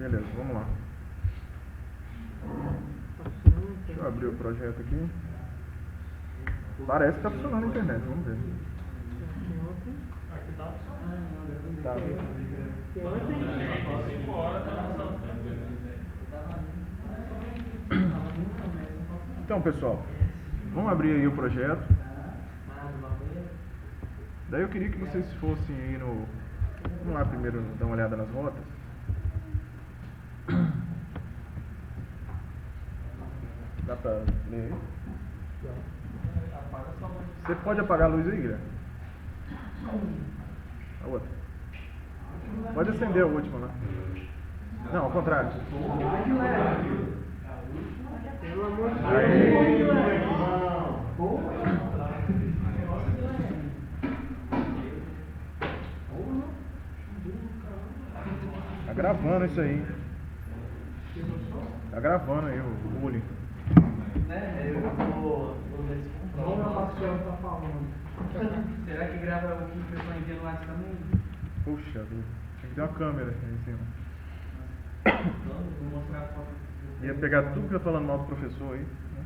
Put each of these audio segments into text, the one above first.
Beleza, vamos lá. Deixa eu abrir o projeto aqui. Parece que está funcionando a internet, vamos ver. Tá. Então, pessoal, vamos abrir aí o projeto. Daí eu queria que vocês fossem aí no... Vamos lá primeiro dar uma olhada nas rotas. Dá pra ler aí? Você pode apagar a luz aí, Guilherme? A outra. Pode acender a última lá. Não, ao contrário. Aí. Tá gravando isso aí. Tá gravando aí o bullying. Eu vou ver se comprova. Será que grava o que o pessoal envia no WhatsApp também? Puxa vida, tinha que ter uma câmera aí em cima. Vou mostrar a foto. Ia pegar tudo que eu tô falando mal do professor aí. Né?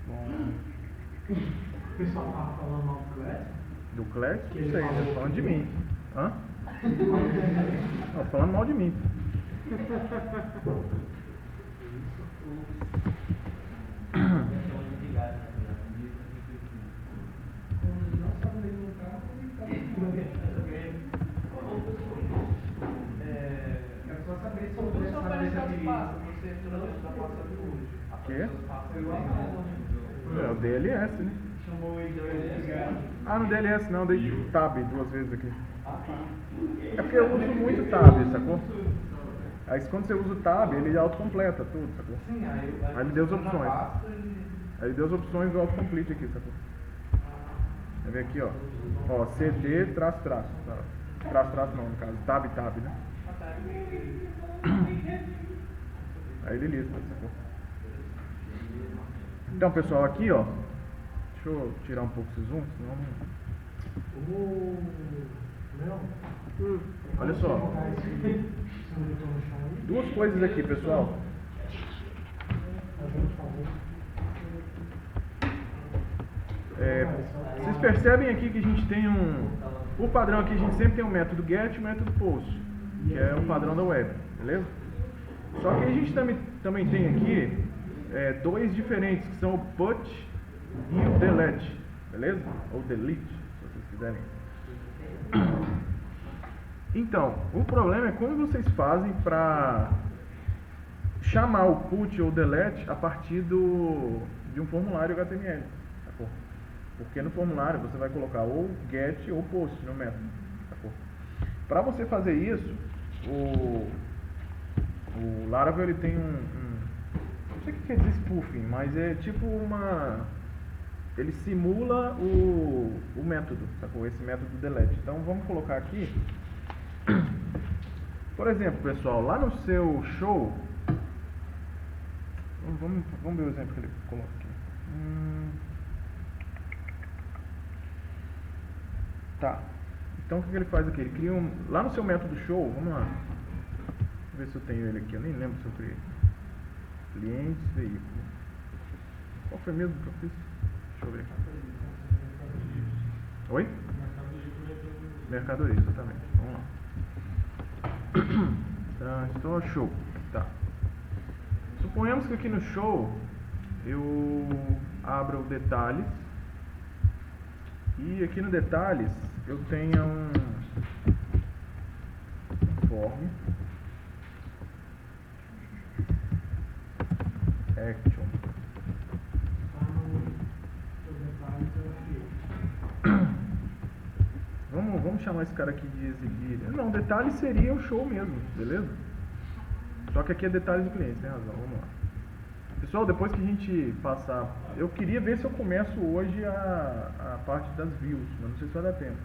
Bom. O pessoal tava falando mal do Clécio? Do Clécio? Não sei, tá falando de mim. Hã? Não, falando mal de mim. Que? É o DLS, né? Ah, no DLS não, dei tab 2 vezes aqui. É porque eu uso muito tab, sacou? Aí quando você usa o tab, ele autocompleta tudo, sacou? Aí ele deu as opções. Aí ele deu as opções do autocomplete aqui, sacou? Vai ver aqui, ó. Ó, CD, traço. Traço não, no caso. Tab, né? Aí ele lista, sacou? Então, pessoal, aqui, ó. Deixa eu tirar um pouco esse zoom, senão não... Olha só. Duas coisas aqui, pessoal. Vocês percebem aqui que a gente tem por padrão aqui a gente sempre tem um método get e um método post, que é um padrão da web, beleza? Só que a gente também tem aqui dois diferentes, que são o put e o delete, beleza? Ou delete, se vocês quiserem. Então, o problema é como vocês fazem para chamar o put ou delete a partir de um formulário HTML, sacou? Porque no formulário você vai colocar ou get ou post no método, sacou? Para você fazer isso, o Laravel ele tem não sei o que quer dizer spoofing, mas é tipo ele simula o método, sacou? Esse método delete. Então vamos colocar aqui, por exemplo, pessoal, lá no seu show, vamos ver o exemplo que ele coloca aqui. Tá. Então o que ele faz aqui? Ele cria lá no seu método show, vamos lá. Vamos ver se eu tenho ele aqui, eu nem lembro se eu criei. Clientes, veículo. Qual foi mesmo que eu fiz? Deixa eu ver. Oi? Mercadoria, exatamente. Vamos lá. Então, show. Tá. Suponhamos que aqui no show eu abro o detalhes. E aqui no detalhes eu tenho um form action. Vamos chamar esse cara aqui de exibir. Não, detalhe seria o show mesmo, beleza? Só que aqui é detalhes do cliente, tem razão, vamos lá. Pessoal, depois que a gente passar... Eu queria ver se eu começo hoje a parte das views, mas não sei se vai dar tempo.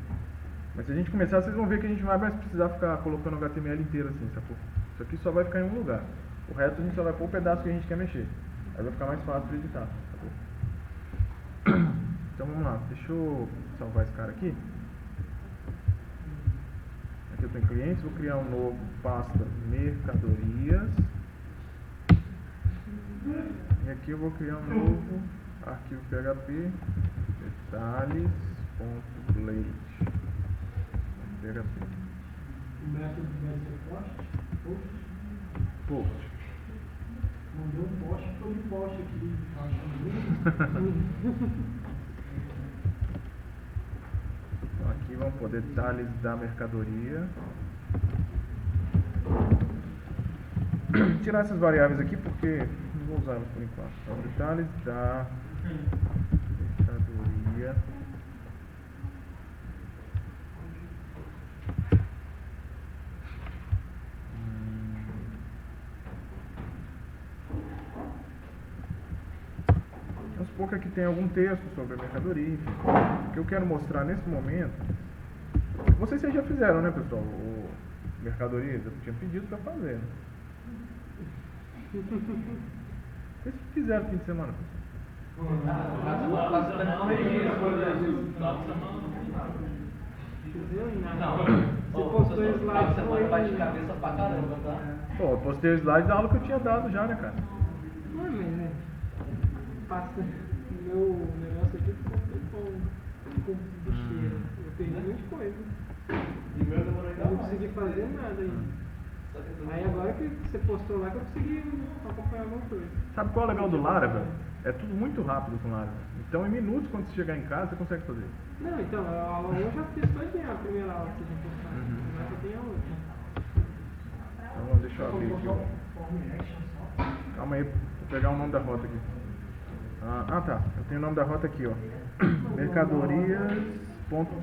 Mas se a gente começar, vocês vão ver que a gente não vai mais precisar ficar colocando o HTML inteiro assim, sacou? Isso aqui só vai ficar em um lugar. O resto a gente só vai pôr o pedaço que a gente quer mexer. Aí vai ficar mais fácil de editar, sacou? Então vamos lá, deixa eu salvar esse cara aqui. Aqui eu tenho clientes, vou criar um novo pasta mercadorias. E aqui eu vou criar um novo arquivo PHP detalhes.blade PHP. O método vai ser Post. Mandou um post, foi de post aqui. Então aqui vamos pôr detalhes da mercadoria. Tirar essas variáveis aqui porque não vou usá-las por enquanto. Então, detalhes da mercadoria. Vamos supor que aqui tem algum texto sobre a mercadoria, enfim. O que eu quero mostrar nesse momento. Vocês já fizeram, né, pessoal? O mercadorias, eu tinha pedido para fazer. Né? Vocês fizeram no fim de semana, pessoal? Você postou slide semana bate cabeça pra caramba, tá? Pô, eu postei o slide da aula que eu tinha dado já, né, cara? Não é, mas né? Passa meu negócio aqui com bicheira. Eu perdi um monte de coisa. E meu demorou ainda Eu não mais. consegui fazer nada ainda. Aí agora que você postou lá que eu consegui acompanhar alguma coisa. Sabe qual é o legal do Laravel? É tudo muito rápido com Laravel. Então, em minutos, quando você chegar em casa, você consegue fazer. Não, então, a aula 1 eu já fiz todinha, a primeira aula que a gente postou. Agora só tem a outra. Então, deixa eu abrir aqui. Calma aí, vou pegar o nome da rota aqui. Tá. Eu tenho o nome da rota aqui, ó. Mercadorias.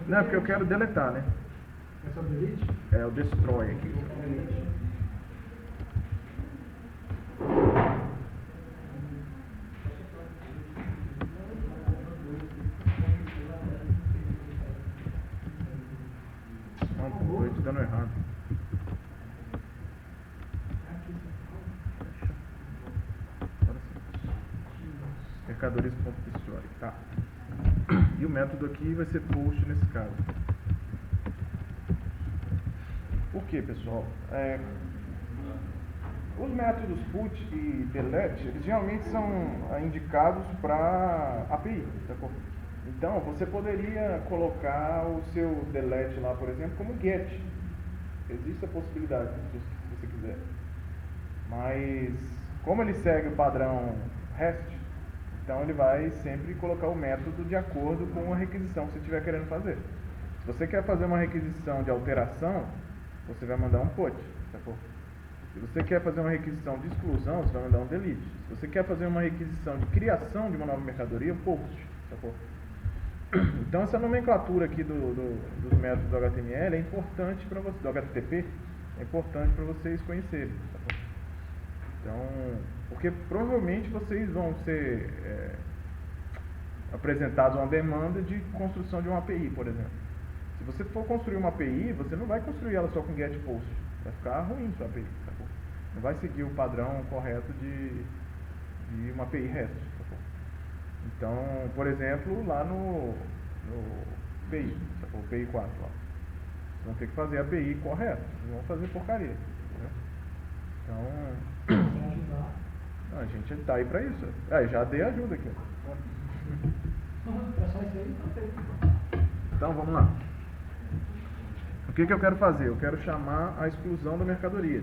Não, é porque eu quero deletar, né? É só delete? É o destroy aqui. Não, pô, eu tô dando errado. Agora sim. Mercadorias.destroy, tá. E o método aqui vai ser post nesse caso. Por quê, pessoal? Os métodos put e delete, eles geralmente são indicados para API, tá? Então, você poderia colocar o seu delete lá, por exemplo, como get. Existe a possibilidade, se você quiser. Mas, como ele segue o padrão REST, então ele vai sempre colocar o método de acordo com a requisição que você estiver querendo fazer. Se você quer fazer uma requisição de alteração, você vai mandar um put, sacou? Se você quer fazer uma requisição de exclusão, você vai mandar um delete. Se você quer fazer uma requisição de criação de uma nova mercadoria, um post, sacou? Então essa nomenclatura aqui dos métodos do HTML é importante para vocês, do HTTP, é importante para vocês conhecerem, sacou? Então, porque provavelmente vocês vão ser apresentados a uma demanda de construção de uma API, por exemplo. Se você for construir uma API, você não vai construir ela só com get post. Vai ficar ruim sua API. Sacou? Não vai seguir o padrão correto de uma API REST. Sacou? Então, por exemplo, lá no PI, sacou? PI 4 lá. Vocês vão ter que fazer a API correta. Não vão fazer porcaria. Entendeu? Então, a gente está aí para isso. Já dei ajuda aqui. É só isso aí, tá feito. Então, vamos lá. O que eu quero fazer? Eu quero chamar a exclusão da mercadoria.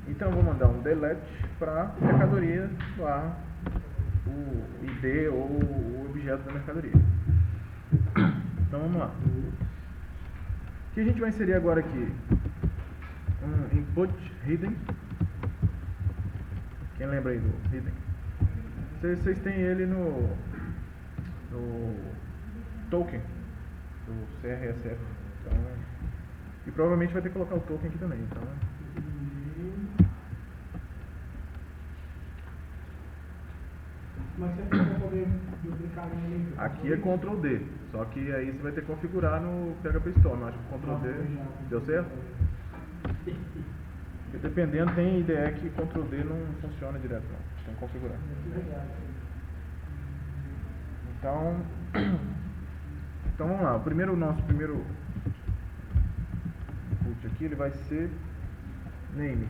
Então eu vou mandar um delete para mercadoria lá, o ID ou o objeto da mercadoria. Então vamos lá. O que a gente vai inserir agora aqui? Um input hidden. Quem lembra aí do hidden? Vocês têm ele no token do CRSF. Então, e provavelmente vai ter que colocar o token aqui também. Então, Mas você vai poder duplicar ele. aqui é Ctrl D, só que aí você vai ter que configurar no PHP Storm. Eu acho que Ctrl D deu certo? Porque dependendo, tem IDE que Ctrl D não funciona direto, não. Tem que configurar. Então vamos lá. Nosso primeiro input put aqui, ele vai ser name.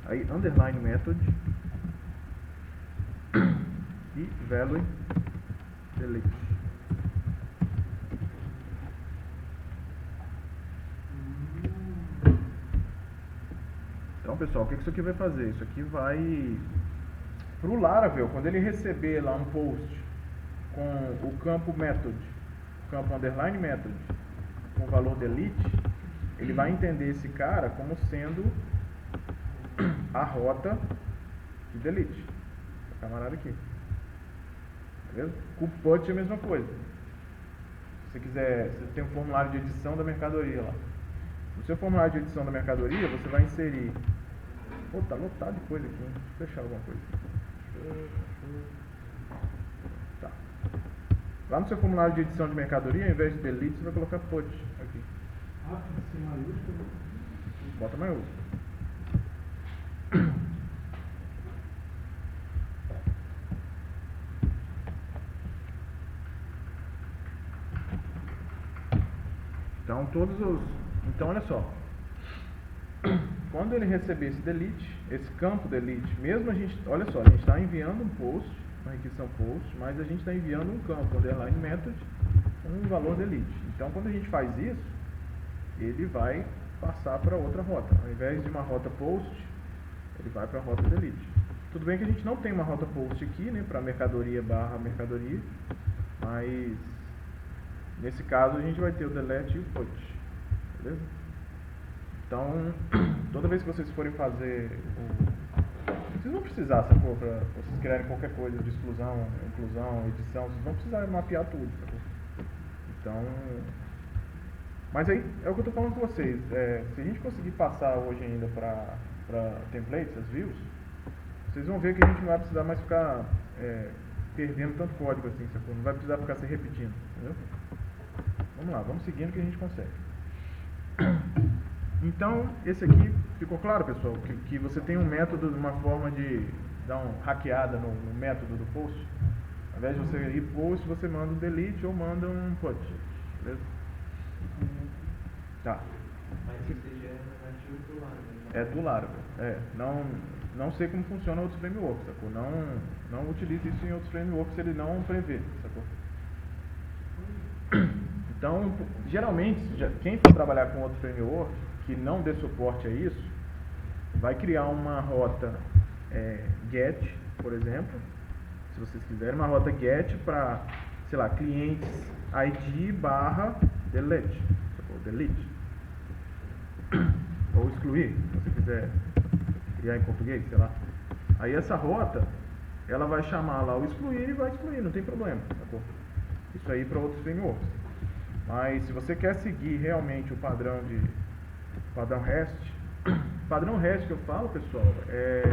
Aí underline method e value delete. Então, pessoal, o que isso aqui vai fazer? Isso aqui vai para o Laravel, quando ele receber lá um post com o campo method, o campo underline method, com o valor delete, ele vai entender esse cara como sendo a rota de delete. Esse camarada aqui. Beleza? Com o put é a mesma coisa. Se você quiser, você tem um formulário de edição da mercadoria lá. No seu formulário de edição da mercadoria, você vai inserir. Pô, tá lotado de coisa aqui, hein? Deixa eu fechar alguma coisa. Tá. Lá no seu formulário de edição de mercadoria, ao invés de delete, você vai colocar put aqui. Ah, tem que ser maiúsculo. Bota maiúsculo. Então então olha só. Quando ele receber esse delete, esse campo delete, mesmo a gente, olha só, a gente está enviando um post, uma requisição post, mas a gente está enviando um campo underline method com um valor delete. Então quando a gente faz isso, ele vai passar para outra rota. Ao invés de uma rota post, ele vai para a rota delete. Tudo bem que a gente não tem uma rota post aqui, né, para mercadoria barra mercadoria, mas nesse caso a gente vai ter o delete e o put, beleza? Então, toda vez que vocês forem fazer vocês vão precisar, sacou? Para vocês criarem qualquer coisa de exclusão, inclusão, edição, vocês vão precisar mapear tudo, sacou? Então, mas aí, é o que eu estou falando com vocês. Se a gente conseguir passar hoje ainda para templates, as views, vocês vão ver que a gente não vai precisar mais ficar perdendo tanto código assim, sacou? Não vai precisar ficar se repetindo, entendeu? Vamos lá, vamos seguindo que a gente consegue. Então, esse aqui, ficou claro, pessoal? Que você tem um método, uma forma de dar uma hackeada no método do post. Ao invés de você ir post, você manda um delete ou manda um put. Beleza? Tá. Mas isso já é nativo do Laravel. É do Laravel. Não sei como funciona outros frameworks, sacou? Não utilize isso em outros frameworks se ele não prevê, sacou? Então, geralmente, quem for trabalhar com outro framework que não dê suporte a isso, vai criar uma rota get, por exemplo, se vocês quiserem, uma rota get para, sei lá, clientes id barra delete, ou excluir, se você quiser criar em português, sei lá. Aí essa rota, ela vai chamar lá o excluir e vai excluir, não tem problema, sacou? Isso aí para outros frameworks. Mas se você quer seguir realmente o padrão REST, padrão REST que eu falo, pessoal, é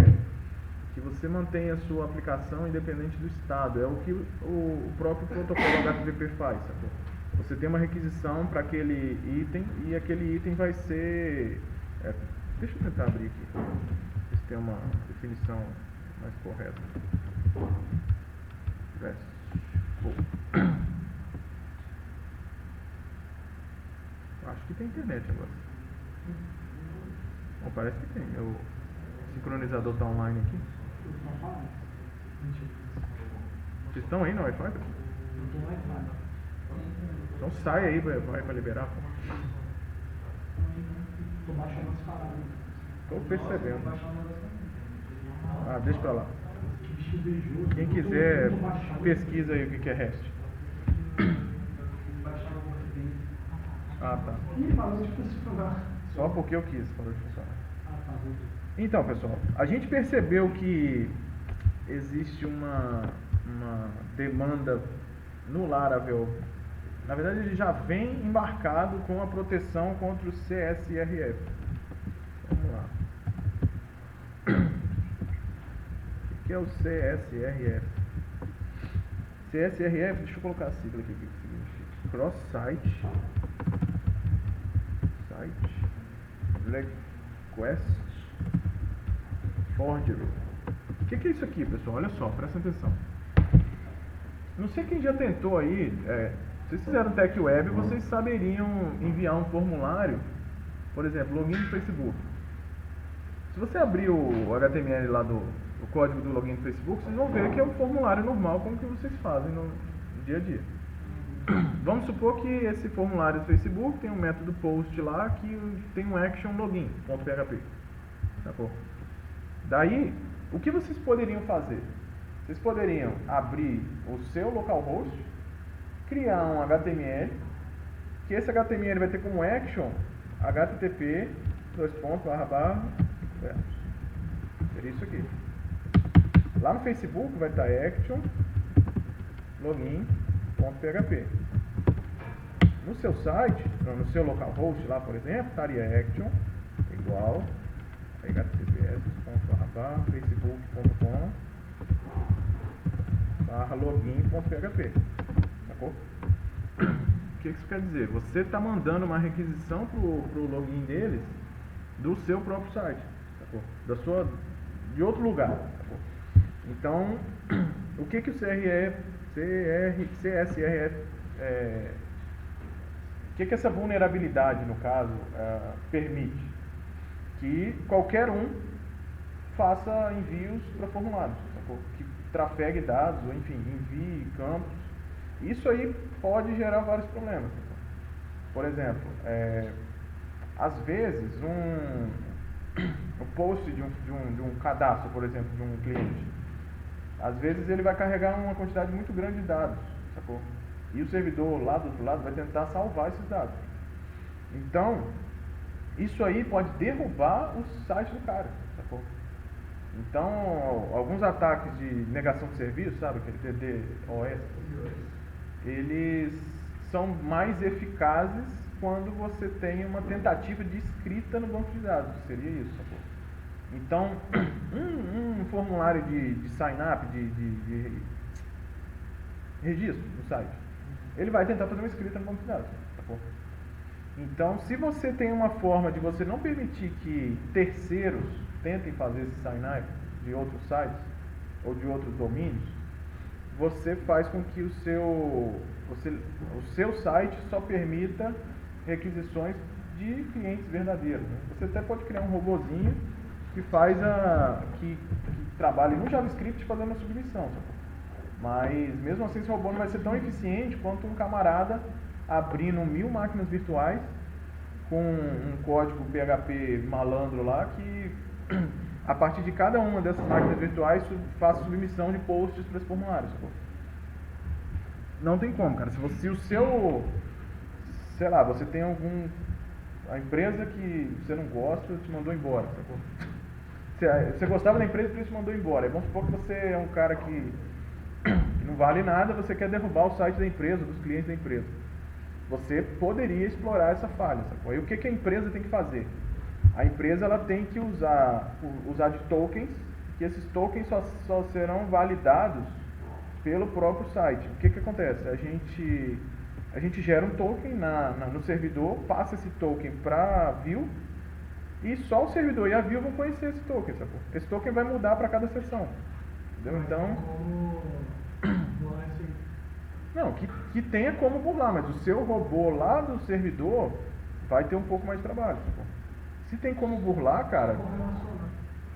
que você mantenha a sua aplicação independente do estado. É o que o próprio protocolo HTTP faz, sacou? Você tem uma requisição para aquele item e aquele item vai ser... deixa eu tentar abrir aqui, ver se tem uma definição mais correta. Acho que tem internet agora. Bom, parece que tem. O sincronizador está online aqui. Vocês estão aí no Wi-Fi? Não tem Wi-Fi. Então sai aí para liberar. Tô baixando as paradas. Estou percebendo. Deixa pra lá. Quem quiser, pesquisa aí o que é REST. Tá. Só porque eu quis, falou de funcionar. Então, pessoal, a gente percebeu que existe uma demanda no Laravel. Na verdade, ele já vem embarcado com a proteção contra o CSRF. Vamos lá. O que é o CSRF? CSRF, deixa eu colocar a sigla aqui, o que significa? Cross-Site Request Forgery. O que é isso aqui, pessoal? Olha só, presta atenção. Não sei quem já tentou aí, vocês fizeram Tech Web, vocês saberiam enviar um formulário, por exemplo, login do Facebook. Se você abrir o HTML lá o código do login do Facebook, vocês vão ver que é um formulário normal como que vocês fazem no dia a dia. Vamos supor que esse formulário do Facebook tem um método post lá que tem um action login.php. Sacou? Daí, o que vocês poderiam fazer? Vocês poderiam abrir o seu localhost, criar um HTML, que esse HTML vai ter como action http seria isso aqui. Lá no Facebook vai estar action login.php. No seu site, no seu localhost lá, por exemplo, estaria action igual https://facebook.com/login.php. Sacou? O que isso quer dizer? Você está mandando uma requisição pro login deles do seu próprio site, sacou? De outro lugar, sacou? Então, o que o CSRF o que essa vulnerabilidade, no caso, permite? Que qualquer um faça envios para formulários, sacou? Que trafegue dados, ou enfim, envie campos. Isso aí pode gerar vários problemas. Sacou? Por exemplo, às vezes o post de um cadastro, por exemplo, de um cliente, às vezes ele vai carregar uma quantidade muito grande de dados, sacou? E o servidor lá do outro lado vai tentar salvar esses dados. Então, isso aí pode derrubar o site do cara, sacou? Então, alguns ataques de negação de serviço, sabe, aquele DDoS, eles são mais eficazes quando você tem uma tentativa de escrita no banco de dados, que seria isso, sacou? Então, um formulário de sign-up, de registro no site, ele vai tentar fazer uma escrita no banco de dados, sacou? Então, se você tem uma forma de você não permitir que terceiros tentem fazer esse sign-up de outros sites ou de outros domínios, você faz com que o seu site só permita requisições de clientes verdadeiros, né? Você até pode criar um robozinho que faz que trabalhe no JavaScript fazendo a submissão, sacou? Mas mesmo assim esse robô não vai ser tão eficiente quanto um camarada abrindo 1000 máquinas virtuais com um código PHP malandro lá que a partir de cada uma dessas máquinas virtuais faça submissão de posts para esse formulário, sacou? Não tem como, cara. Se o seu, sei lá, você tem a empresa que você não gosta te mandou embora, sacou? Você gostava da empresa e por isso te mandou embora. Vamos supor que você é um cara que não vale nada, você quer derrubar o site da empresa, dos clientes da empresa. Você poderia explorar essa falha, sacou? Aí o que a empresa tem que fazer? A empresa ela tem que usar de tokens, que esses tokens só serão validados pelo próprio site. O que acontece? A gente gera um token no servidor, passa esse token para a view, e só o servidor e a view vão conhecer esse token, sacou? Esse token vai mudar para cada sessão. Entendeu? Então, não, que tenha como burlar, mas o seu robô lá do servidor vai ter um pouco mais de trabalho, sacou? Se tem como burlar, cara,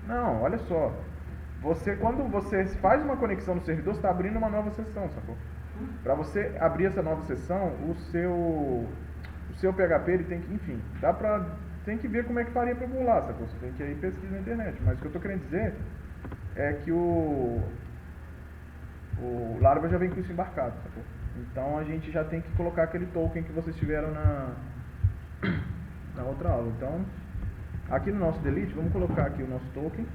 não, olha só, quando você faz uma conexão no servidor, você está abrindo uma nova sessão, sacou? Para você abrir essa nova sessão, o seu PHP, ele tem que, enfim, tem que ver como é que faria para burlar, sacou? Você tem que ir pesquisar na internet, mas o que eu estou querendo dizer é que o Laravel já vem com isso embarcado, sacou? Então a gente já tem que colocar aquele token que vocês tiveram na outra aula. Então, aqui no nosso delete, vamos colocar aqui o nosso token,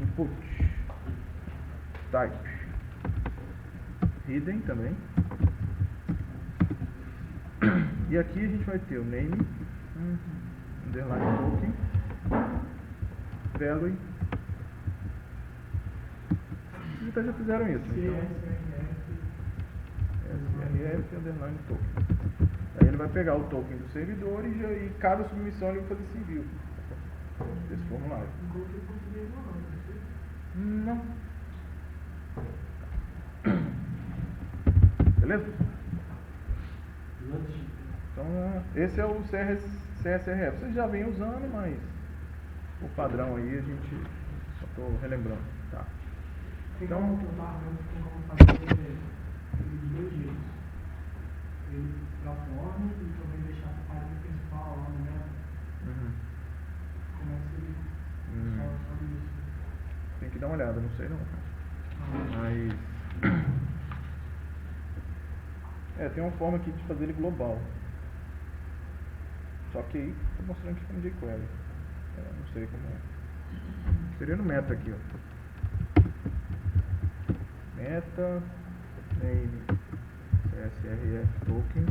input, type, hidden também. E aqui a gente vai ter o name, underline token, value. Vocês já fizeram isso, então SRF underline token. Aí ele vai pegar o token do servidor e cada submissão ele vai fazer esse envio desse formulário. Não. Beleza? Então, esse é o CSRF. Vocês já vêm usando, mas o padrão aí a gente só estou relembrando. Tá. Então, Então, tem como fazer ele de dois jeitos. Ele platônico e também deixar a página principal lá no método. Como é que seria? Só isso. Tem que dar uma olhada, não sei não. Mas tem uma forma aqui de fazer ele global. Só que aí estou mostrando aqui como jQuery. Não sei como é. Seria no meta aqui, ó. Meta name CSRF token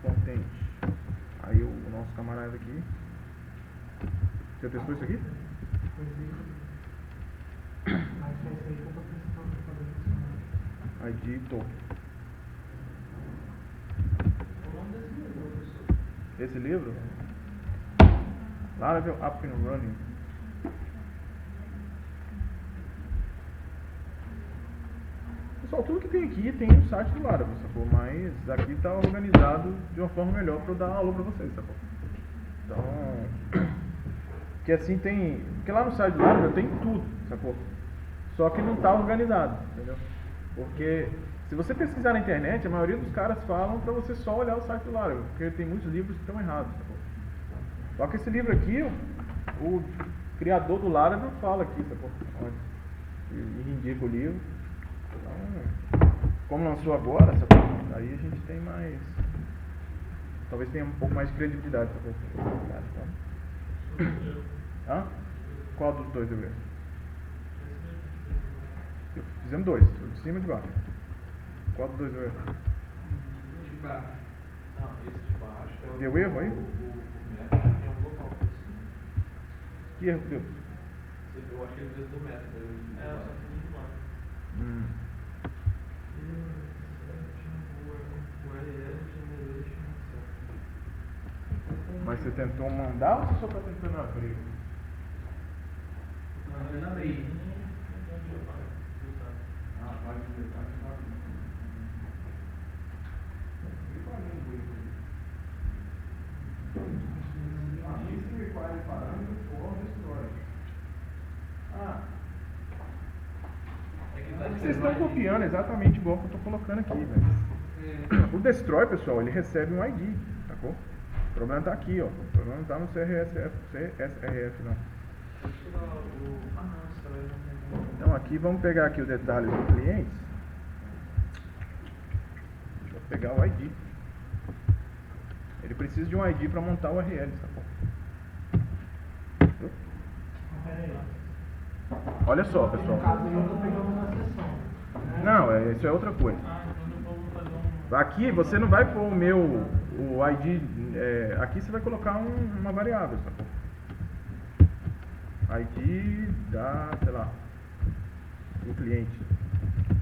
content. Aí o nosso camarada aqui. Você testou isso aqui? Mas vai ser que eu estou precisando fazer funcionar. ID token. Esse livro? Laravel Up and Running. Pessoal, tudo que tem aqui tem no site do Laravel, sacou? Mas aqui está organizado de uma forma melhor para eu dar aula para vocês, sacou? Então, que assim tem... Porque lá no site do Laravel tem tudo, sacou? Só que não está organizado, entendeu? Porque se você pesquisar na internet, a maioria dos caras falam para você só olhar o site do Laravel, porque tem muitos livros que estão errados, sacou? Só que esse livro aqui, o criador do Laravel fala aqui, sacou? E indica o livro. Então, como lançou agora, sacou? Aí a gente tem mais... Talvez tenha um pouco mais de credibilidade, sacou? Hã? Qual dos dois eu vejo? Fizemos dois, de cima e de baixo. Qual dos dois eu vejo? De baixo. Não, esse de baixo é o... Deu erro aí? O método tem um local por cima. Que erro deu? Eu achei o do método. Eu só fiz de baixo. Mas você tentou mandar ou você só está tentando abrir? Não, eu abri. Pode digitar. Vocês estão copiando exatamente igual que eu estou colocando aqui, velho. O Destroy, pessoal, ele recebe um ID, sacou? O problema está aqui, ó. O problema não está no CSRF, não. Então aqui, vamos pegar aqui o detalhe do cliente. Deixa eu pegar o ID. Ele precisa de um ID para montar o URL, sacou? Olha só, pessoal. No caso, eu estou pegando uma sessão. Não, isso é outra coisa. Aqui você não vai pôr o ID, aqui você vai colocar uma variável, sacou? ID da, sei lá, do cliente.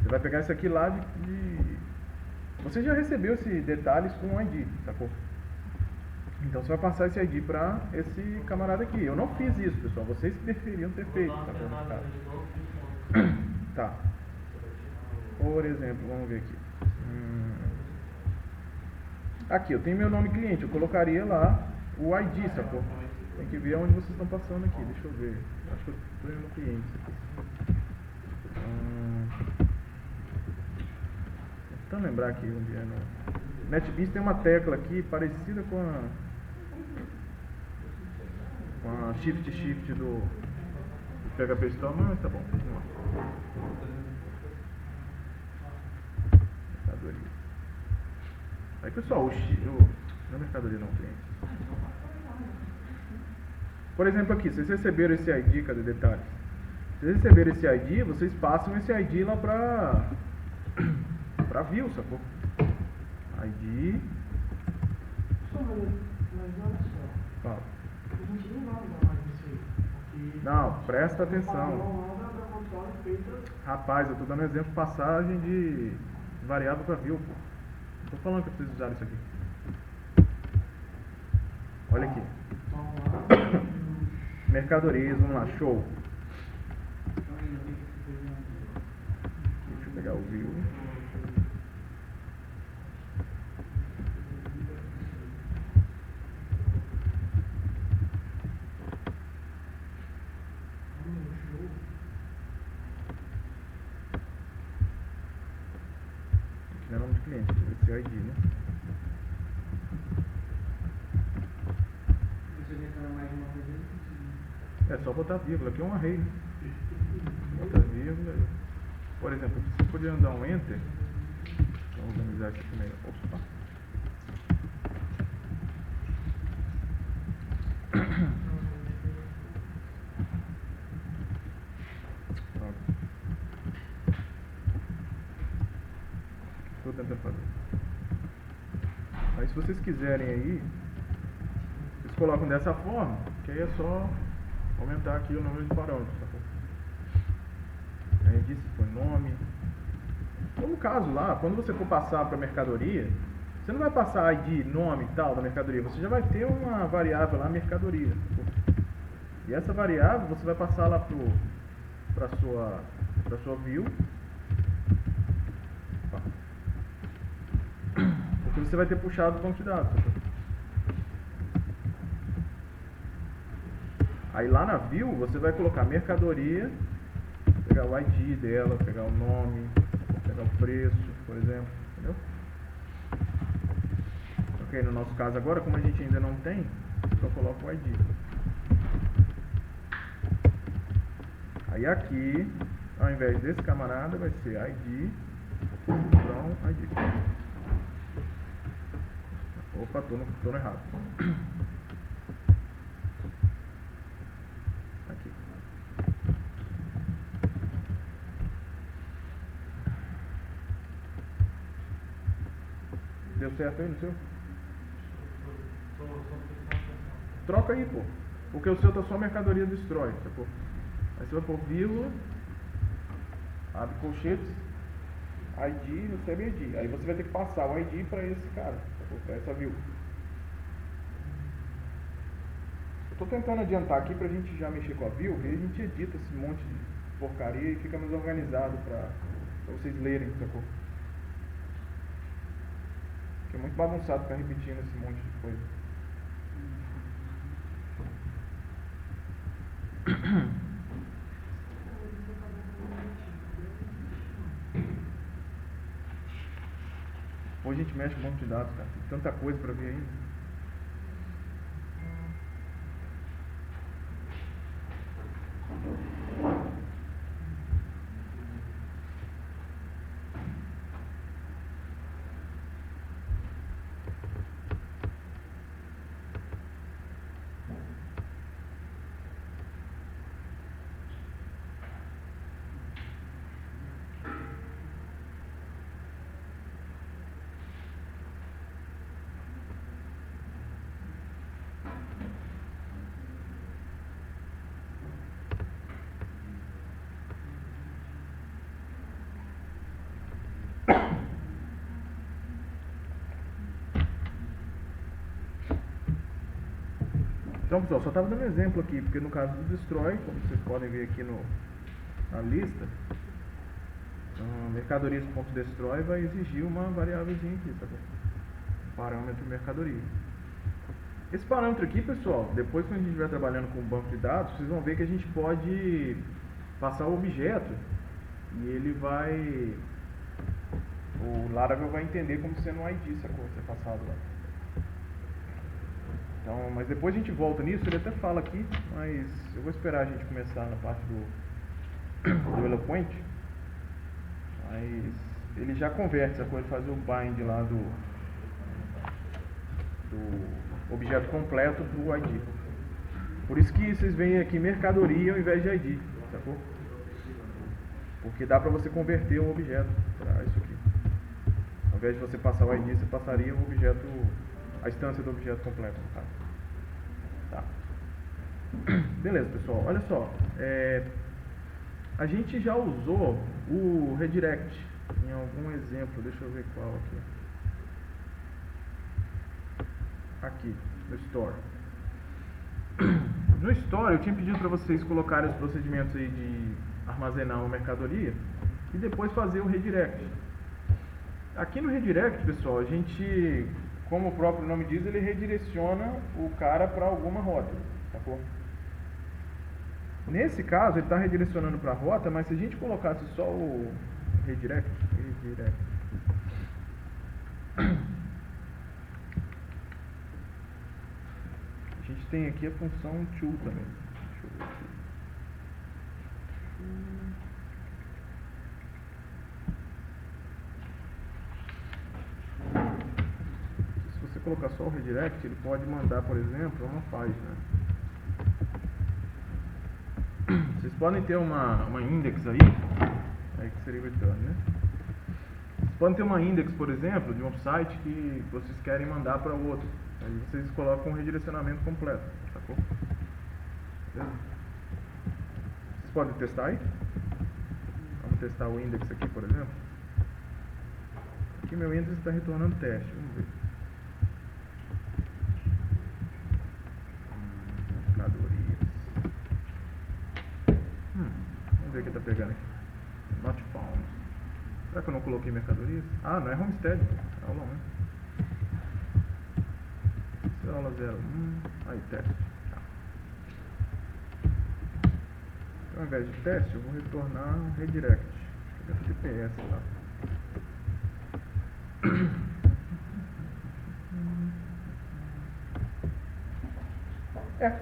Você vai pegar isso aqui lá Você já recebeu esses detalhes com o ID, sacou? Então você vai passar esse ID para esse camarada aqui. Eu não fiz isso, pessoal. Vocês preferiam ter feito, sacou? Tá. Por exemplo, vamos ver aqui. Aqui, eu tenho meu nome cliente. Eu colocaria lá o ID, sacou? Tem que ver onde vocês estão passando aqui. Deixa eu ver. Acho que eu estou indo no cliente. Tentando lembrar aqui onde é no... NetBeans tem uma tecla aqui parecida com a Shift do PHP Storm, mas tá bom. Vamos lá. Mercadoria. Aí, pessoal, não é mercadoria não, cliente. Por exemplo aqui, vocês receberam esse ID, cadê detalhes? Vocês receberam esse ID, vocês passam esse ID lá pra view, sacou? ID. Mas olha só. Fala. A gente não vai usar mais isso aí. Porque Não, presta o atenção. padrão lá da controle feita. Rapaz, eu tô dando exemplo de passagem de variável pra view, pô. Tô falando que eu preciso usar isso aqui. Olha aqui. Então lá. Mercadorias, vamos lá, show. Deixa eu pegar o view. ID, né? É só botar vírgula, aqui é um array, né? Bota vírgula. Por exemplo, você podia dar um enter. Vamos organizar aqui primeiro. Opa. Pronto. Estou tentando fazer. Aí se vocês quiserem aí, vocês colocam dessa forma, que aí é só aumentar aqui o número de parâmetros, tá bom? Aí disse foi nome. Então, no caso lá, quando você for passar para a mercadoria, você não vai passar ID, nome e tal da mercadoria, você já vai ter uma variável lá, mercadoria. Tá bom? E essa variável você vai passar lá para sua view. Porque você vai ter puxado o banco de dados. Tá? Aí lá na view você vai colocar mercadoria, pegar o ID dela, pegar o nome, pegar o preço, por exemplo, entendeu? Ok, no nosso caso agora, como a gente ainda não tem, só coloca o ID. Aí aqui, ao invés desse camarada, vai ser ID, from ID. Opa, tô no errado. Aqui. Deu certo aí no seu? Troca aí, pô. Porque o seu tá só mercadoria destrói, sacou? Aí você vai pôr vírgula, abre colchetes, ID, recebe ID. Aí você vai ter que passar o ID para esse cara, sacou? Para essa view. Eu tô tentando adiantar aqui pra gente já mexer com a view, que aí a gente edita esse monte de porcaria e fica mais organizado pra vocês lerem, sacou? Porque é muito bagunçado ficar repetindo esse monte de coisa. Hoje a gente mexe com um monte de dados, cara. Tem tanta coisa pra ver ainda. Então, pessoal, só estava dando um exemplo aqui, porque no caso do destroy, como vocês podem ver aqui na lista, mercadorias.destroy vai exigir uma variávelzinha aqui, tá bom? Parâmetro mercadoria. Esse parâmetro aqui, pessoal, depois quando a gente estiver trabalhando com o banco de dados, vocês vão ver que a gente pode passar o objeto e ele vai... O Laravel vai entender como sendo um ID, sacou? Ser passado lá. Então, mas depois a gente volta nisso, ele até fala aqui, mas eu vou esperar a gente começar na parte do Eloquent. Mas ele já converte, sacou? Ele faz o bind lá do objeto completo para o ID. Por isso que vocês veem aqui mercadoria ao invés de ID, sacou? Porque dá para você converter um objeto para isso aqui. Ao invés de você passar o ID, você passaria o objeto, a instância do objeto completo, no caso. Tá. Beleza, pessoal. Olha só. A gente já usou o redirect em algum exemplo. Deixa eu ver qual aqui. Aqui, no Store. No Store, eu tinha pedido para vocês colocarem os procedimentos aí de armazenar uma mercadoria e depois fazer o redirect. Aqui no redirect, pessoal, a gente, como o próprio nome diz, ele redireciona o cara para alguma rota, sacou? Nesse caso, ele está redirecionando para a rota, mas se a gente colocasse só o redirect, A gente tem aqui a função to também. Deixa eu ver aqui. Se você colocar só o redirect, ele pode mandar, por exemplo, uma página. Vocês podem ter uma index aí que seria o return, né? Vocês podem ter uma index, por exemplo, de um site que vocês querem mandar para o outro. Aí vocês colocam um redirecionamento completo, sacou? Beleza? Vocês podem testar aí? Vamos testar o index aqui, por exemplo. Aqui meu index está retornando teste, vamos ver. Mercadorias. Vamos ver o que está pegando aqui. Not found. Será que eu não coloquei mercadorias? Ah, não é homestead, é aula 1. Isso é aula 01. Aí, teste. Então, ao invés de teste, eu vou retornar um redirect. Deixa eu ver o TPS lá.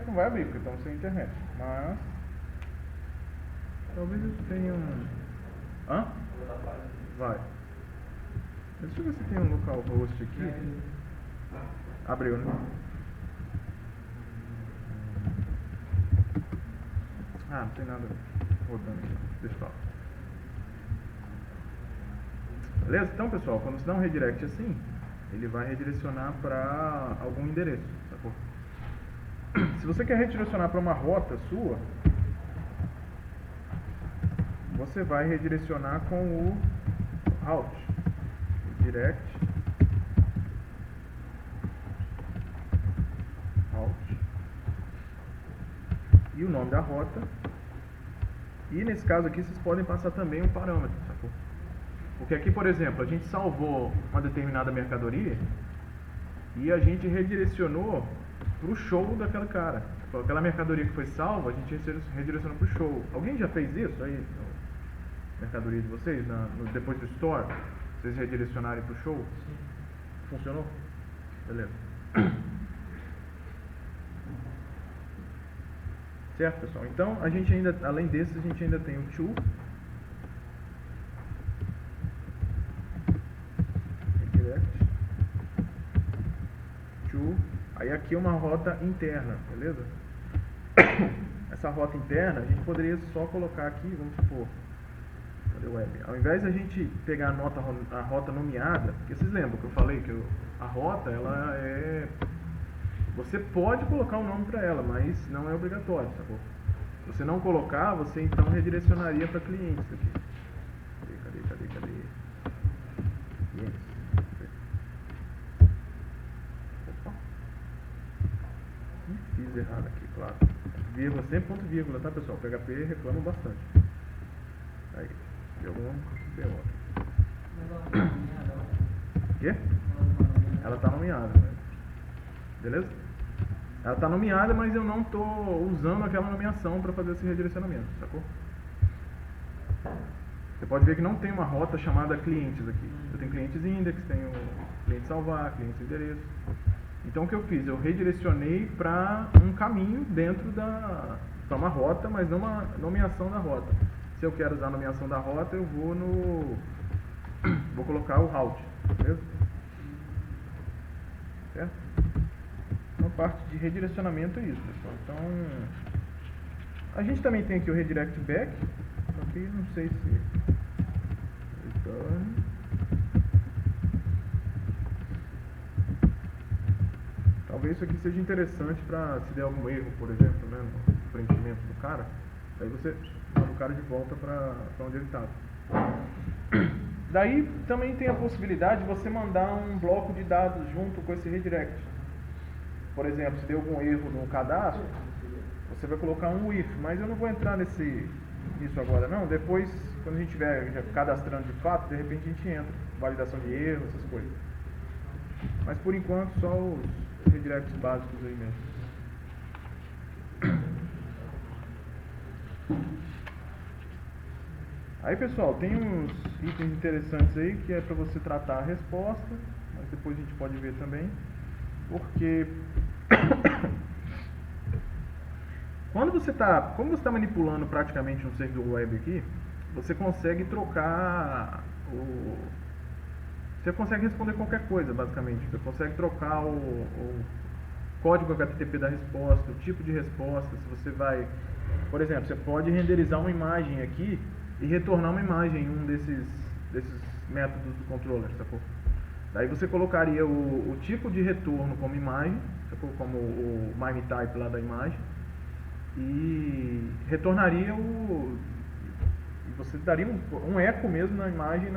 Não vai abrir, porque estamos sem internet. Mas talvez eu tenha um... Hã? Vai. Deixa eu ver se tem um localhost aqui. Abriu, né? Ah, não tem nada rodando aqui. Deixa eu falar. Beleza? Então, pessoal, quando você dá um redirect assim, ele vai redirecionar para algum endereço, sacou? Se você quer redirecionar para uma rota sua, você vai redirecionar com o route. Direct route e o nome da rota. E nesse caso aqui vocês podem passar também um parâmetro, sacou? Porque aqui, por exemplo, a gente salvou uma determinada mercadoria e a gente redirecionou para o show daquela cara. Aquela mercadoria que foi salva, a gente redirecionou para o show. Alguém já fez isso aí? Mercadoria de vocês? Depois do store? Vocês redirecionarem para o show? Sim. Funcionou? Beleza. Certo, pessoal? Então, a gente ainda, além desses, a gente ainda tem o to. Redirect. To. Aí aqui é uma rota interna, beleza? Essa rota interna, a gente poderia só colocar aqui, vamos supor, web. Ao invés de a gente pegar a rota nomeada, porque vocês lembram que eu falei que a rota, ela é... Você pode colocar um nome para ela, mas não é obrigatório, sacou? Se você não colocar, você então redirecionaria para clientes aqui. Cadê? Clientes. Opa. Fiz errado aqui, claro. Vírgula, sempre ponto vírgula, tá, pessoal? PHP reclama bastante. Aí. Deu algum B.O. Quê? Ela está nomeada, né? Beleza? Ela está nomeada, mas eu não estou usando aquela nomeação para fazer esse redirecionamento, sacou? Você pode ver que não tem uma rota chamada clientes aqui. Eu tenho clientes index, tenho cliente salvar, clientes endereço. Então o que eu fiz? Eu redirecionei para um caminho dentro para uma rota, mas não uma nomeação da rota. Se eu quero usar a nomeação da rota, eu vou colocar o route, beleza? Certo? Então, parte de redirecionamento é isso, pessoal. Então, a gente também tem aqui o redirect back, só que não sei se... Return. Talvez isso aqui seja interessante para se der algum erro, por exemplo, né, no preenchimento do cara, aí você manda o cara de volta para onde ele estava. Daí também tem a possibilidade de você mandar um bloco de dados junto com esse redirect. Por exemplo, se deu algum erro no cadastro, você vai colocar um if, mas eu não vou entrar nisso agora não. Depois, quando a gente estiver já cadastrando de fato, de repente a gente entra, validação de erro, essas coisas. Mas por enquanto só os redirects básicos aí mesmo. Aí, pessoal, tem uns itens interessantes aí que é para você tratar a resposta, mas depois a gente pode ver também, porque como você está manipulando praticamente um servidor web aqui, você consegue trocar você consegue responder qualquer coisa, basicamente. Você consegue trocar o código HTTP da resposta, o tipo de resposta. Se você vai, por exemplo, você pode renderizar uma imagem aqui e retornar uma imagem em um desses métodos do controller, sacou? Daí você colocaria o tipo de retorno como imagem, sacou? Como o MIME-type lá da imagem, e retornaria você daria um eco mesmo na imagem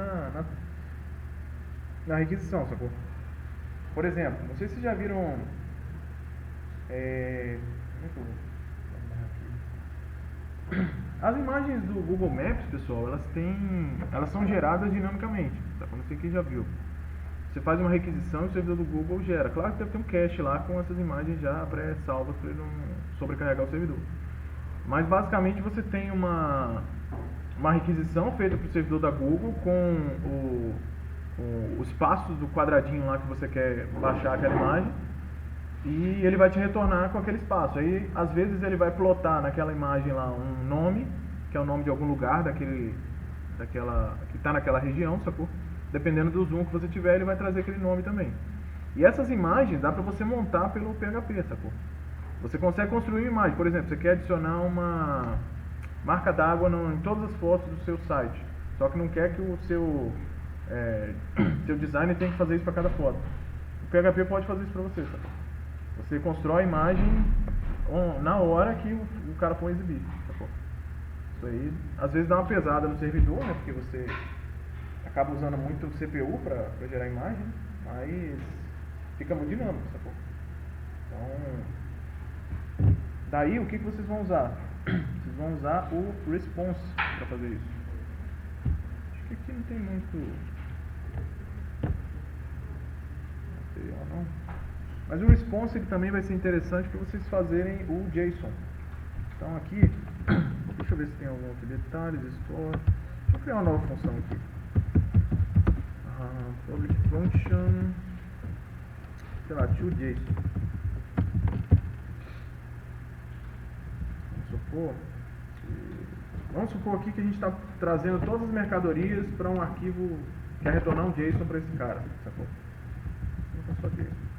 na requisição, sacou? Por exemplo, não sei se vocês já viram como é que eu vou aqui? As imagens do Google Maps, pessoal, elas são geradas dinamicamente, sacou? Não sei quem já viu. Você faz uma requisição e o servidor do Google gera. Claro que deve ter um cache lá com essas imagens já pré-salvas para ele não sobrecarregar o servidor. Mas basicamente você tem uma requisição feita para o servidor da Google com os passos do quadradinho lá que você quer baixar aquela imagem, e ele vai te retornar com aquele espaço. Aí às vezes ele vai plotar naquela imagem lá um nome, que é o nome de algum lugar que está naquela região, sacou? Dependendo do zoom que você tiver, ele vai trazer aquele nome também. E essas imagens dá para você montar pelo PHP, sacou? Você consegue construir uma imagem. Por exemplo, você quer adicionar uma marca d'água em todas as fotos do seu site, só que não quer que o seu designer tenha que fazer isso para cada foto. O PHP pode fazer isso para você, sacou? Você constrói a imagem na hora que o cara for exibir, sacou? Isso aí, às vezes dá uma pesada no servidor, né? Porque você acaba usando muito o CPU para gerar imagem, mas fica muito dinâmico, sacou? Então, daí o que vocês vão usar? Vocês vão usar o response para fazer isso. Acho que aqui não tem muito material, não. Mas o response ele também vai ser interessante para vocês fazerem o JSON. Então aqui, deixa eu ver se tem algum outro detalhe, store. Deixa eu criar uma nova função aqui. Public function, sei lá, toJSON. Vamos supor aqui que a gente está trazendo todas as mercadorias para um arquivo que quer retornar um JSON para esse cara, sacou? Só JSON.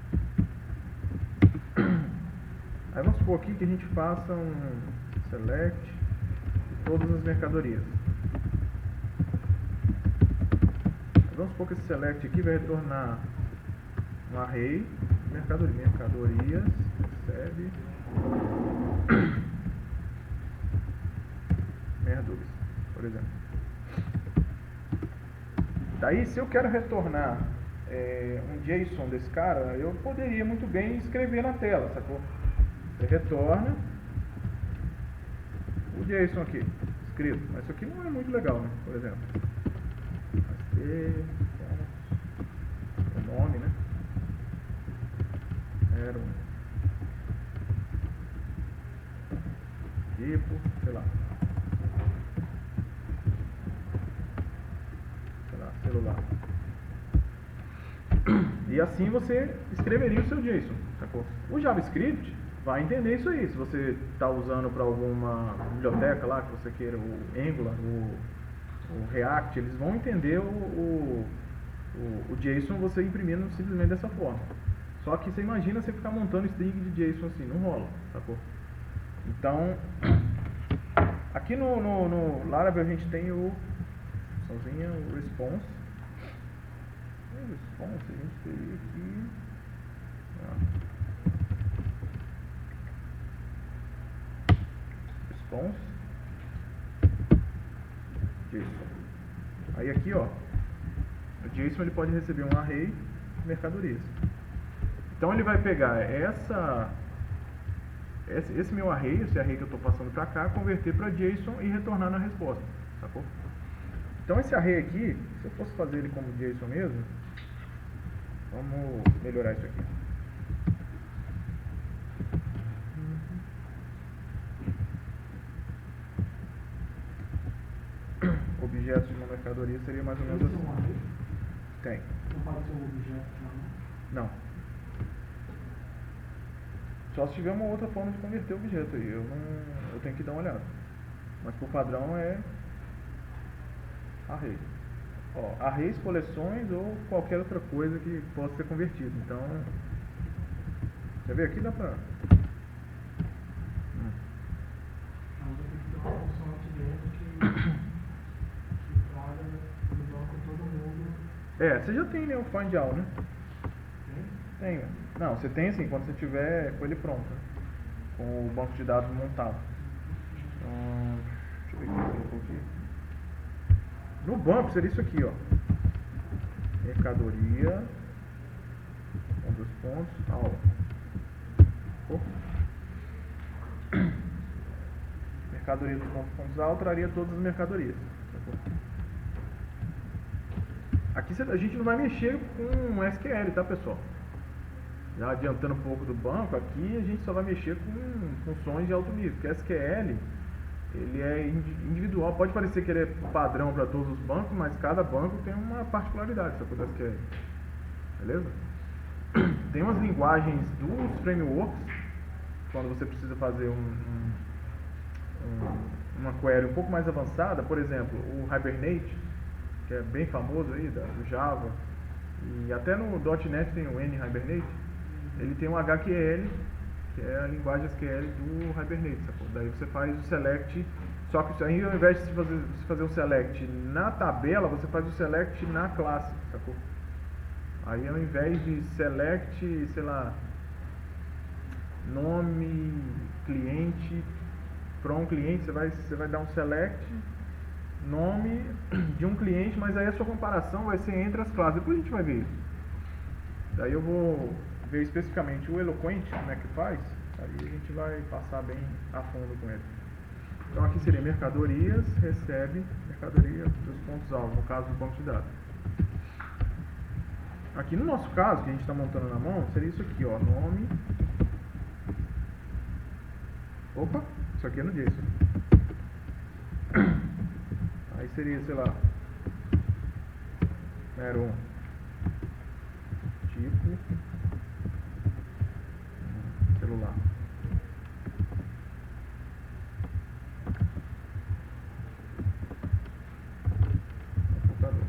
Aí vamos supor aqui que a gente faça um select de todas as mercadorias. Vamos supor que esse select aqui vai retornar um array de mercadorias, recebe mercadorias, por exemplo. Daí, se eu quero retornar um JSON desse cara, eu poderia muito bem escrever na tela, sacou? Você retorna o JSON aqui, escrito. Mas isso aqui não é muito legal, né? Por exemplo. O nome, né? Era um tipo, sei lá, celular. E assim você escreveria o seu JSON, sacou? O JavaScript vai entender isso aí. Se você está usando para alguma biblioteca lá que você queira, o Angular, o React, eles vão entender o JSON você imprimindo simplesmente dessa forma. Só que você imagina você ficar montando string de JSON assim, não rola, sacou? Então, aqui no Laravel a gente tem o response. O response a gente teria aqui. Response JSON. Aí aqui, ó, o JSON ele pode receber um array de mercadorias. Então ele vai pegar esse meu array, esse array que eu estou passando para cá, converter para JSON e retornar na resposta, sacou? Então esse array aqui, se eu fosse fazer ele como JSON mesmo, vamos melhorar isso aqui. Objetos de uma mercadoria seria mais ou menos assim. Tem. Não pode ser um objeto, não? Não. Só se tiver uma outra forma de converter o objeto aí. Eu tenho que dar uma olhada. Mas por padrão é array. Ó, arrays, coleções ou qualquer outra coisa que possa ser convertido. Então, quer ver aqui? Dá pra... Mas eu tenho que ter uma função aqui dentro que traga do banco todo mundo. Você já tem, né, o find all, né? Tem? Tem. Não, você tem assim, quando você tiver com ele pronto, com o banco de dados montado. Deixa eu ver o que eu colocou aqui. No banco seria isso aqui, ó. Mercadoria, dos pontos, aula. Mercadoria dos pontos aula traria todas as mercadorias. Aqui a gente não vai mexer com SQL, tá, pessoal? Já adiantando um pouco do banco, aqui a gente só vai mexer com funções de alto nível, porque SQL ele é individual, pode parecer que ele é padrão para todos os bancos, mas cada banco tem uma particularidade sobre o SQL, beleza? Tem umas linguagens dos frameworks, quando você precisa fazer uma query um pouco mais avançada, por exemplo, o Hibernate, que é bem famoso aí, do Java, e até no .NET tem o N-Hibernate, ele tem um HQL, que é a linguagem SQL do Hibernate, sacou? Daí você faz o select, só que aí ao invés de você fazer o select na tabela, você faz o select na classe, sacou? Aí ao invés de select, sei lá, nome, cliente, from cliente, você vai dar um select, nome de um cliente, mas aí a sua comparação vai ser entre as classes, depois a gente vai ver isso. Daí eu vou ver especificamente o Eloquent, como é que faz, aí a gente vai passar bem a fundo com ele. Então aqui seria mercadorias, recebe mercadoria dos pontos-alvo, no caso do banco de dados. Aqui no nosso caso, que a gente está montando na mão, seria isso aqui, ó, nome. Opa, isso aqui é no JSON. Aí seria, sei lá, mero tipo celular. Computador.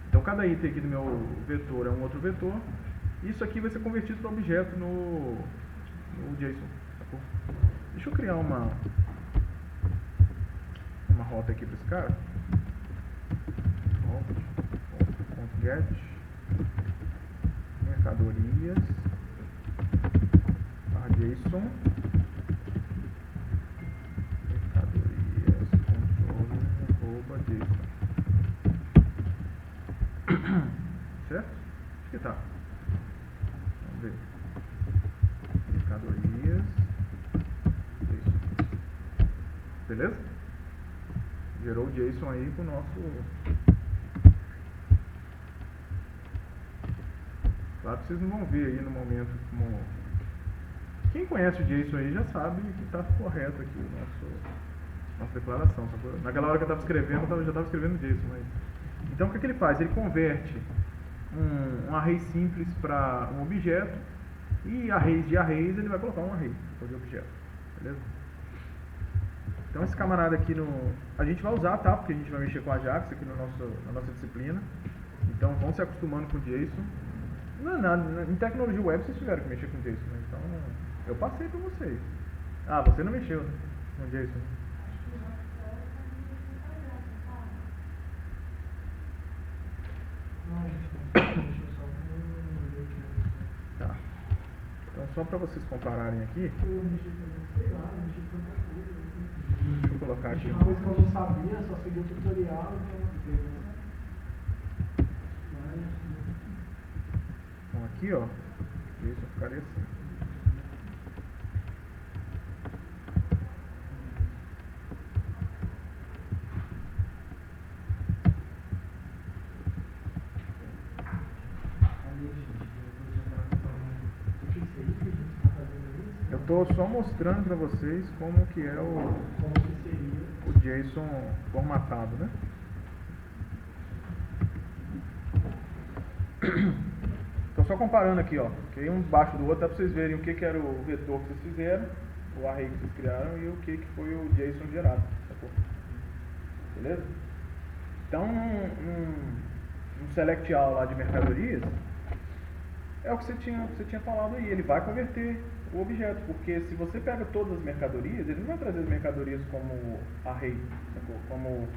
Então cada item aqui do meu vetor é um outro vetor. Isso aqui vai ser convertido para objeto no JSON. Sacou? Deixa eu criar uma rota aqui para esse cara. Get mercadorias JSON mercadorias controle @JSON. Certo? Acho que tá. Vamos ver. Mercadorias JSON. Beleza? Gerou o JSON aí com o nosso. Claro que vocês não vão ver aí no momento como... Quem conhece o JSON aí já sabe que está correto aqui nossa declaração. Naquela hora que eu estava escrevendo, eu já estava escrevendo JSON. Mas... Então o que ele faz? Ele converte um array simples para um objeto e arrays de arrays ele vai colocar um array para fazer objeto. Beleza? Então esse camarada aqui a gente vai usar, tá? Porque a gente vai mexer com Ajax aqui na nossa disciplina. Então vão se acostumando com o JSON. Não é nada, em tecnologia web vocês tiveram que mexer com JSON, né? Então eu passei para vocês. Ah, você não mexeu, né? Com JSON. Tá. Então só para vocês compararem aqui. Deixa eu colocar aqui. Uma coisa que eu não sabia, só segui o tutorial. Então aqui, ó, isso ficaria assim. Eu tô estou só mostrando para vocês como que é Como que seria? o JSON formatado, né? Estou só comparando aqui, ó, que um embaixo do outro, dá para vocês verem o que era o vetor que vocês fizeram, o array que vocês criaram e o que foi o JSON gerado, sacou? Beleza? Então, num select all lá de mercadorias, é o que você tinha falado aí, ele vai converter o objeto, porque se você pega todas as mercadorias, ele não vai trazer as mercadorias como array, sacou? Como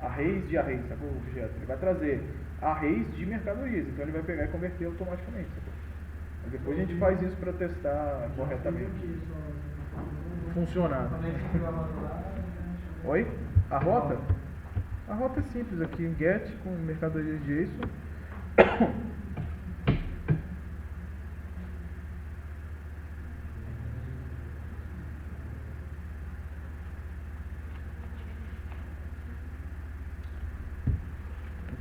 arrays de arrays, sacou? O objeto, ele vai trazer arrays de mercadorias, então ele vai pegar e converter automaticamente, sacou? Mas depois a gente faz isso para testar corretamente. Funcionar. Oi? A rota? A rota é simples aqui, get com mercadorias JSON.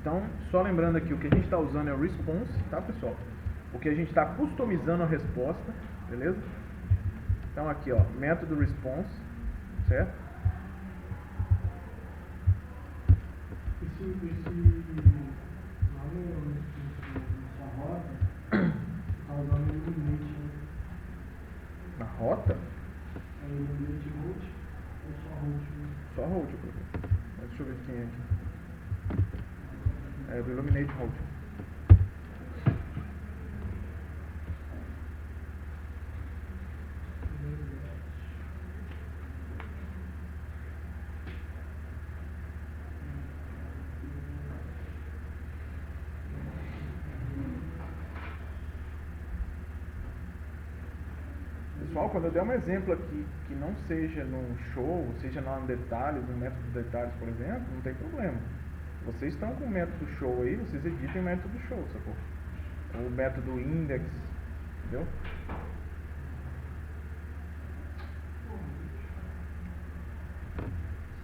Então, só lembrando aqui, o que a gente está usando é o response, tá, pessoal? O que a gente está customizando a resposta, beleza? Então aqui, ó, método response, certo? Lá na rota, está usando o Illuminate. Na rota? É o Illuminate Root ou só Root? Só Root, professor. Mas deixa eu ver quem é aqui. É do Illuminate Root. Pessoal, quando eu der um exemplo aqui que não seja num show, seja lá no detalhes, no método de detalhes, por exemplo, não tem problema. Vocês estão com o método show aí, vocês editem o método show, sacou? O método index, entendeu? Se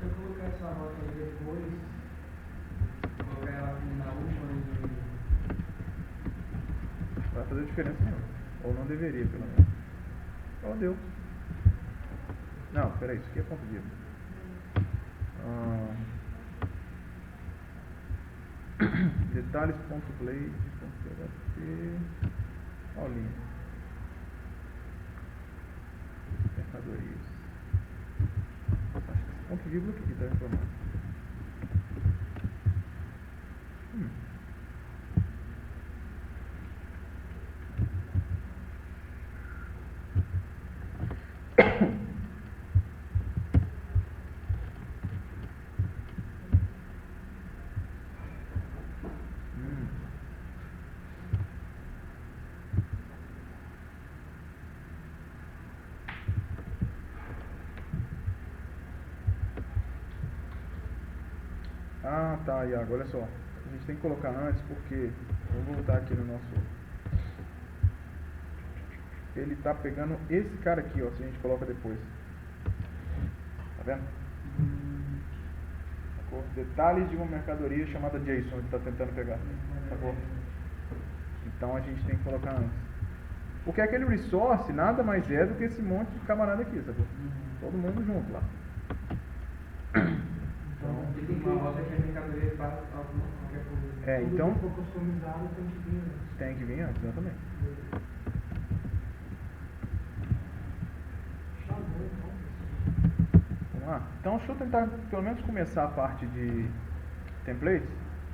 eu colocar essa rota aí depois, colocar ela na última Vai fazer diferença nenhuma. Ou não deveria, pelo menos. Oh, deu. Não, peraí, isso aqui é ponto vivo. Detalhes.blade.php Paulinho. Mercadorias. Acho que esse ponto vírgula aqui está informando. Ah, tá, Iago, olha só. A gente tem que colocar antes porque, vou voltar aqui no nosso... Ele tá pegando esse cara aqui, ó, se a gente coloca depois. Tá vendo? Sacou? Detalhes de uma mercadoria chamada JSON, ele tá tentando pegar. Sacou? Então a gente tem que colocar antes. Porque aquele resource nada mais é do que esse monte de camarada aqui, sacou? Todo mundo junto lá. Tem uma rota que a mercadoria faz qualquer coisa. É, então... Tudo que for customizado tem que vir antes. Tem que vir antes, exatamente. Vamos lá? Então deixa eu tentar pelo menos começar a parte de templates,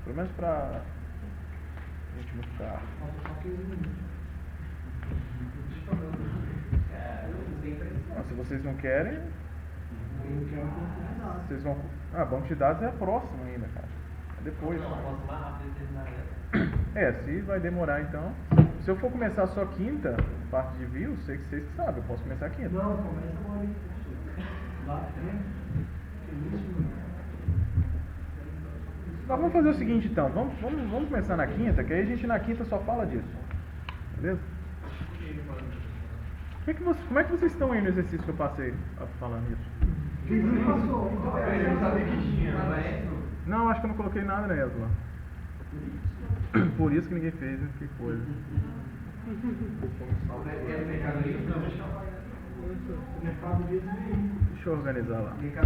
pelo menos pra a gente não ficar... Falta só 15 minutos. Não, se vocês não querem, Eu quero customizar. vocês vão... Ah, banco de dados é a próxima ainda, cara. É depois. Não, posso mais rápido terminar essa. É, se vai demorar então... Se eu for começar só quinta, parte de views, sei que vocês que sabem, eu posso começar quinta. Não, começa agora aí. Lá dentro. Tem 20 minutos. Nós vamos fazer o seguinte então, vamos começar na quinta, que aí a gente na quinta só fala disso. Beleza? Como é que vocês estão aí no exercício que eu passei falando isso? O que você passou? Eu não sabia que tinha, mas... Não, acho que eu não coloquei nada na ESO lá. Por isso que ninguém fez, né? Que coisa. É mercadoria? Não, deixa eu apagar. mercadoria do veículo. Deixa eu organizar lá. Porque cada